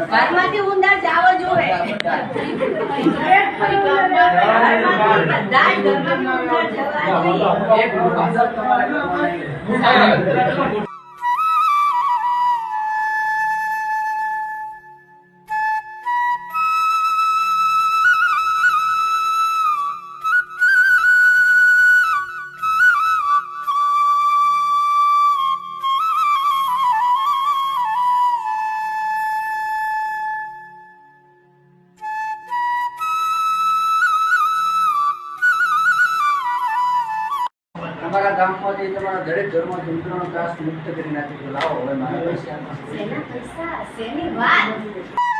ઘરમાંથી ઊંધા જાવો જોવે તમારા ગામમાંથી તમારા દરેક ઘરમાં ધૂમધૂમનો ત્રાસ મુક્ત કરી નાખી તો લાવો હવે મારા પૈસા શેના પૈસા શેની વાત